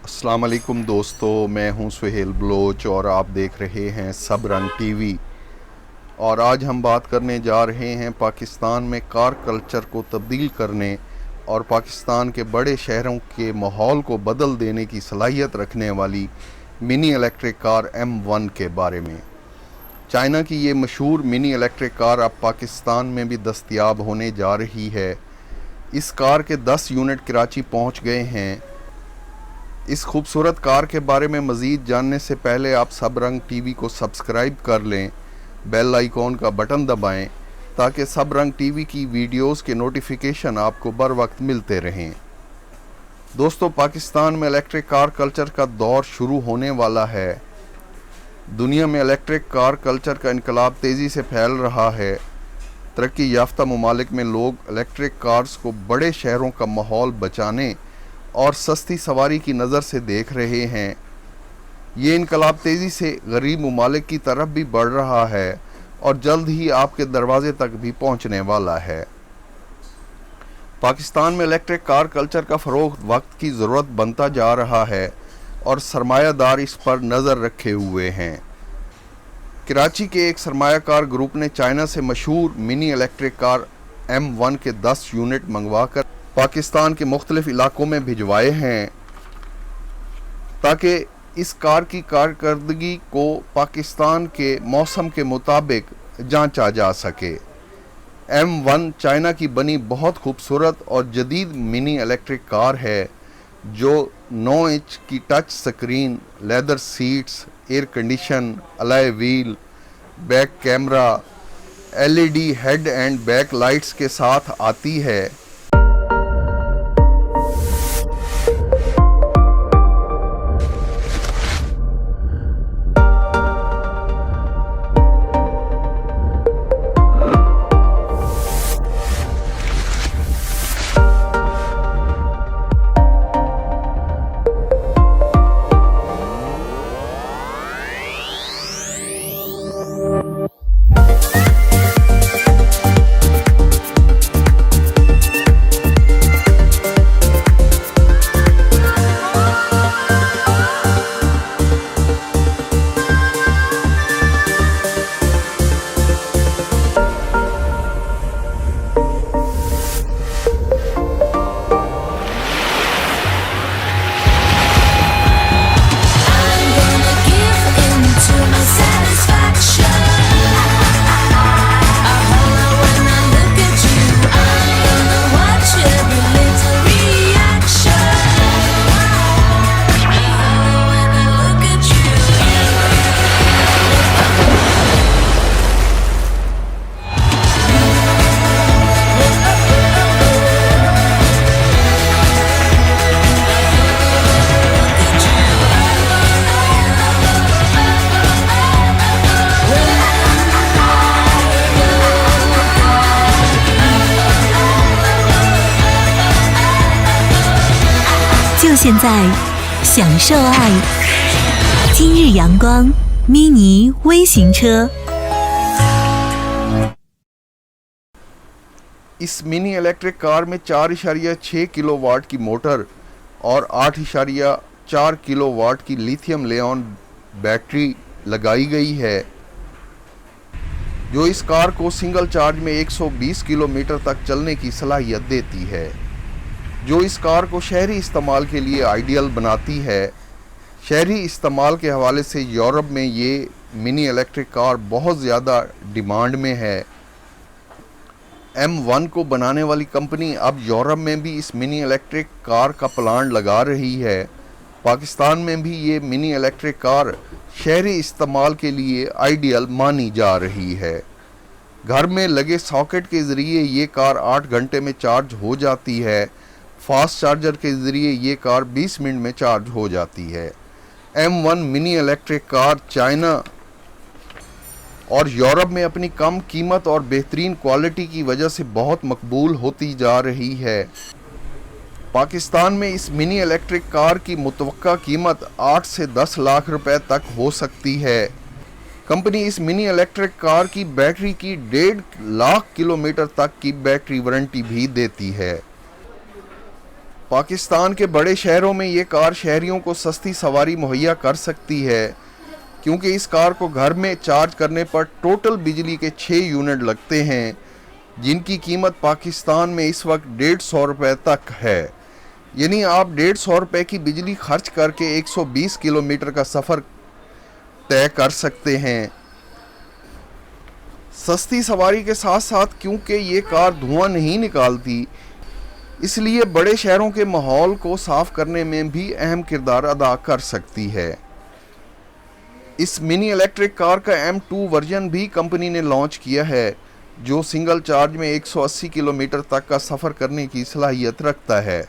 अस्सलाम वालेकुम दोस्तों, मैं हूं सुहेल बलोच और आप देख रहे हैं सब रंग टीवी। और आज हम बात करने जा रहे हैं पाकिस्तान में कार कल्चर को तब्दील करने और पाकिस्तान के बड़े शहरों के माहौल को बदल देने की सलाहियत रखने वाली मिनी इलेक्ट्रिक कार M1 के बारे में। चाइना की ये मशहूर मिनी इलेक्ट्रिक कार अब पाकिस्तान में भी दस्तयाब होने जा रही है। इस कार के 10 यूनिट कराची पहुंच गए हैं। इस खूबसूरत कार के बारे में मज़ीद जानने से पहले आप सब रंग टीवी को सब्सक्राइब कर लें, बेल आइकॉन का बटन दबाएं ताकि सब रंग टीवी की वीडियोस के नोटिफिकेशन आपको बर वक्त मिलते रहें। दोस्तों, पाकिस्तान में इलेक्ट्रिक कार कल्चर का दौर शुरू होने वाला है। दुनिया में इलेक्ट्रिक कार कल्चर का इनकलाब तेज़ी से फैल रहा है। तरक्की याफ्ता ममालिक में लोग इलेक्ट्रिक कार्स को बड़े शहरों का माहौल बचाने और सस्ती सवारी की नज़र से देख रहे हैं। ये इनकलाब तेज़ी से गरीब ममालिक की तरफ भी बढ़ रहा है और जल्द ही आपके दरवाजे तक भी पहुंचने वाला है। पाकिस्तान में इलेक्ट्रिक कार कल्चर का फ़रोग़ वक्त की ज़रूरत बनता जा रहा है और सरमायादार इस पर नज़र रखे हुए हैं। कराची के एक सरमायाकार ग्रुप ने चाइना से मशहूर मिनी इलेक्ट्रिक कार M1 के 10 यूनिट मंगवाकर पाकिस्तान के मुख्तलिफ इलाकों में भिजवाए हैं ताकि इस कार की कारकर्दगी को पाकिस्तान के मौसम के मुताबिक जांचा जा सके। M1 चाइना की बनी बहुत खूबसूरत और जदीद मिनी इलेक्ट्रिक कार है जो 9 इंच की touch screen, leather seats, air condition, alloy wheel, back camera, LED head and back lights के साथ आती है।就现在，享受爱。今日阳光 mini 微型车。इस मिनी इलेक्ट्रिक कार में 4.6 किलोवाट की मोटर और 8.4 किलोवाट की लिथियम लेऑन बैटरी लगाई गई है जो इस कार को सिंगल चार्ज में 120 किलोमीटर तक चलने की सलाहियत देती है, जो इस कार को शहरी इस्तेमाल के लिए आइडियल बनाती है। शहरी इस्तेमाल के हवाले से यूरोप में ये मिनी इलेक्ट्रिक कार बहुत ज़्यादा डिमांड में है। M1 को बनाने वाली कंपनी अब यूरोप में भी इस मिनी इलेक्ट्रिक कार का प्लांट लगा रही है। पाकिस्तान में भी ये मिनी इलेक्ट्रिक कार शहरी इस्तेमाल के लिए आइडियल मानी जा रही है। घर में लगे सॉकेट के ज़रिए ये कार 8 घंटे में चार्ज हो जाती है। फास्ट चार्जर के ज़रिए ये कार 20 मिनट में चार्ज हो जाती है। M1 mini electric car China और यूरोप में अपनी कम कीमत और बेहतरीन क्वालिटी की वजह से बहुत मकबूल होती जा रही है। पाकिस्तान में इस मिनी इलेक्ट्रिक कार की मुतवक्का कीमत 8 से 10 लाख रुपए तक हो सकती है। कंपनी इस मिनी इलेक्ट्रिक कार की बैटरी की 1.5 लाख किलोमीटर तक की बैटरी वारंटी भी देती है। पाकिस्तान के बड़े शहरों में ये कार शहरियों को सस्ती सवारी मुहैया कर सकती है, क्योंकि इस कार को घर में चार्ज करने पर टोटल बिजली के 6 यूनिट लगते हैं, जिनकी कीमत पाकिस्तान में इस वक्त 150 रुपये तक है। यानी आप 150 रुपये की बिजली खर्च करके 120 किलोमीटर का सफ़र तय कर सकते हैं। सस्ती सवारी के साथ साथ क्योंकि ये कार धुआं नहीं निकालती, इसलिए बड़े शहरों के माहौल को साफ करने में भी अहम किरदार अदा कर सकती है। इस मिनी इलेक्ट्रिक कार का M2 वर्जन भी कंपनी ने लॉन्च किया है, जो सिंगल चार्ज में 180 किलोमीटर तक का सफ़र करने की सलाहियत रखता है।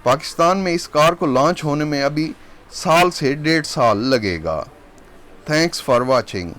पाकिस्तान में इस कार को लॉन्च होने में अभी साल से 1.5 साल लगेगा। Thanks for watching.